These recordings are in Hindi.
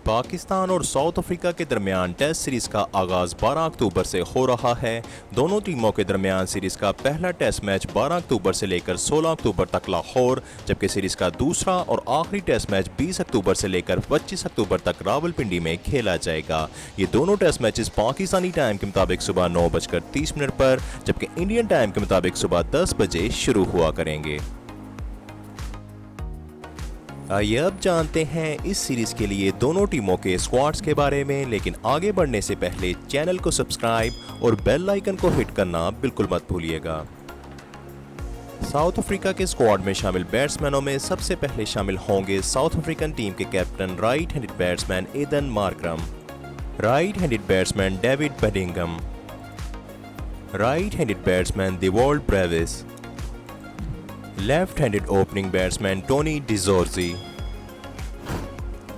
पाकिस्तान और साउथ अफ्रीका के दरमियान टेस्ट सीरीज का आगाज 12 अक्टूबर से हो रहा है। दोनों टीमों के दरमियान सीरीज का पहला टेस्ट मैच 12 अक्टूबर से लेकर 16 अक्टूबर तक लाहौर, जबकि सीरीज का दूसरा और आखिरी टेस्ट मैच 20 अक्टूबर से लेकर 25 अक्टूबर तक रावलपिंडी में खेला जाएगा। ये दोनों टेस्ट मैचेस पाकिस्तानी टाइम के मुताबिक सुबह 9:30 पर, जबकि इंडियन टाइम के मुताबिक सुबह 10 बजे शुरू हुआ करेंगे। आइए अब जानते हैं इस सीरीज के लिए दोनों टीमों के स्क्वाड्स के बारे में, लेकिन आगे बढ़ने से पहले चैनल को सब्सक्राइब और बेल आइकन को हिट करना बिल्कुल मत भूलिएगा। साउथ अफ्रीका के स्क्वाड में शामिल बैट्समैनों में सबसे पहले शामिल होंगे साउथ अफ्रीकन टीम के captain right handed batsman Aiden Markram, right handed batsman David Bedingham, right handed batsman Dewald Brevis, left handed opening batsman Tony de Zorzi,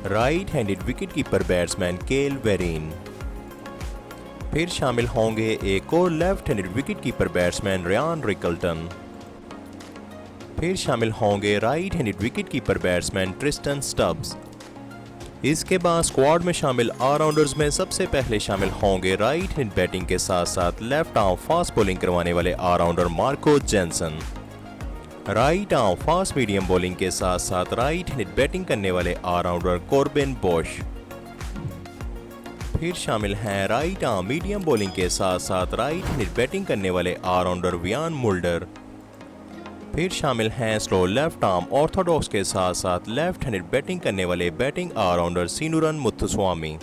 right handed wicketkeeper batsman Kyle Verreynne. फिर शामिल होंगे एक और left handed wicketkeeper batsman Ryan Rickelton. फिर शामिल होंगे right handed wicketkeeper batsman Tristan Stubbs. इसके बाद स्क्वाड में शामिल ऑलराउंडर्स में सबसे पहले शामिल होंगे राइट-हैंड बैटिंग के साथ साथ लेफ्ट आर्म फास्ट बॉलिंग करवाने वाले allrounder Marco Jansen, right arm fast medium bowling के साथ साथ राइट हैंडेड बैटिंग करने वाले ऑलराउंडर कॉर्बिन बॉश। फिर शामिल हैं राइट आर्म मीडियम बॉलिंग के साथ साथ राइट हैंडेड बैटिंग करने वाले ऑलराउंडर वियान मुल्डर। फिर शामिल हैं स्लो लेफ्ट आर्म ऑर्थोडॉक्स के साथ साथ लेफ्ट हैंडेड बैटिंग करने वाले बैटिंग ऑलराउंडर सीनुरन मुत्थुस्वामी।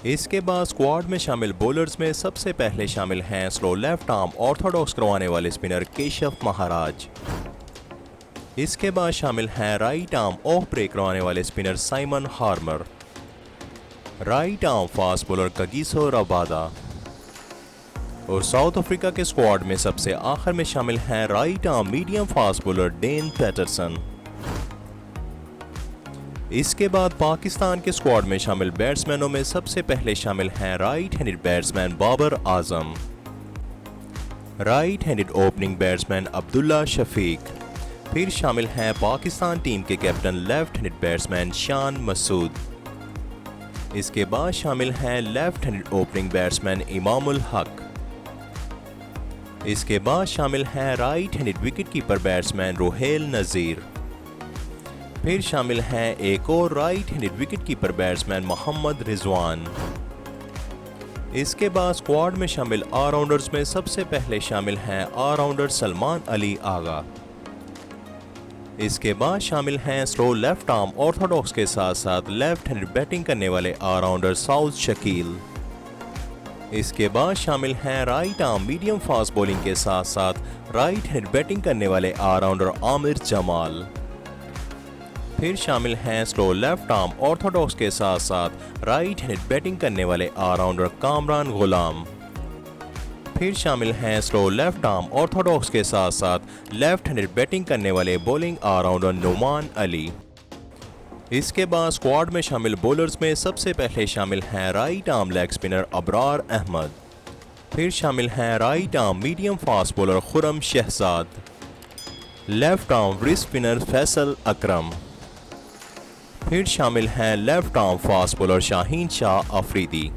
इसके बाद स्क्वाड में शामिल बॉलर्स में सबसे पहले शामिल हैं स्लो लेफ्ट आर्म ऑर्थोडॉक्स करवाने वाले स्पिनर केशव महाराज। इसके बाद शामिल हैं राइट आर्म ऑफ ब्रेक करवाने वाले spinner Simon Harmer, right arm fast bowler Kagiso Rabada. और साउथ अफ्रीका के स्क्वाड में सबसे आखिर में शामिल हैं right arm medium fast bowler Dane Paterson. इसके बाद पाकिस्तान के स्क्वाड में शामिल बैट्समैनों में सबसे पहले शामिल हैं right handed batsman Babar Azam, right handed opening batsman Abdullah Shafique. फिर शामिल हैं पाकिस्तान टीम के captain left handed batsman Shan Masood. इसके बाद शामिल हैं left handed opening batsman Imamul Haq. इसके बाद शामिल हैं right handed wicket keeper batsman Rohail Nazir. फिर शामिल हैं एक और right handed wicket keeper batsman Mohammad Rizwan. इसके बाद स्क्वाड में शामिल ऑलराउंडर्स में सबसे पहले शामिल हैं ऑलराउंडर सलमान अली आगा। इसके बाद शामिल हैं स्लो लेफ्ट आर्म ऑर्थोडॉक्स के साथ साथ लेफ्ट हैंडेड बैटिंग करने वाले ऑलराउंडर साउद शकील। इसके बाद शामिल हैं right arm medium fast bowling के साथ साथ राइट हैंड बैटिंग करने वाले ऑलराउंडर आमिर जमाल। फिर शामिल हैं स्लो लेफ्ट आर्म ऑर्थोडॉक्स के साथ साथ राइट हैंड बैटिंग करने वाले ऑलराउंडर कामरान गुलाम। फिर शामिल हैं स्लो लेफ्ट आर्म ऑर्थोडॉक्स के साथ साथ लेफ्ट हैंड बैटिंग करने वाले बॉलिंग ऑलराउंडर नुमान अली। इसके बाद स्क्वाड में शामिल बॉलर्स में सबसे पहले शामिल हैं right arm leg spinner Abrar Ahmed. फिर शामिल हैं right arm medium fast bowler Khurram Shahzad, left arm wrist spinner Faisal Akram. फिर शामिल हैं left arm fast bowler Shaheen Shah Afridi.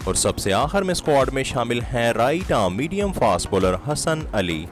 और सबसे आखिर में स्क्वाड में शामिल हैं right arm medium fast bowler Hasan Ali.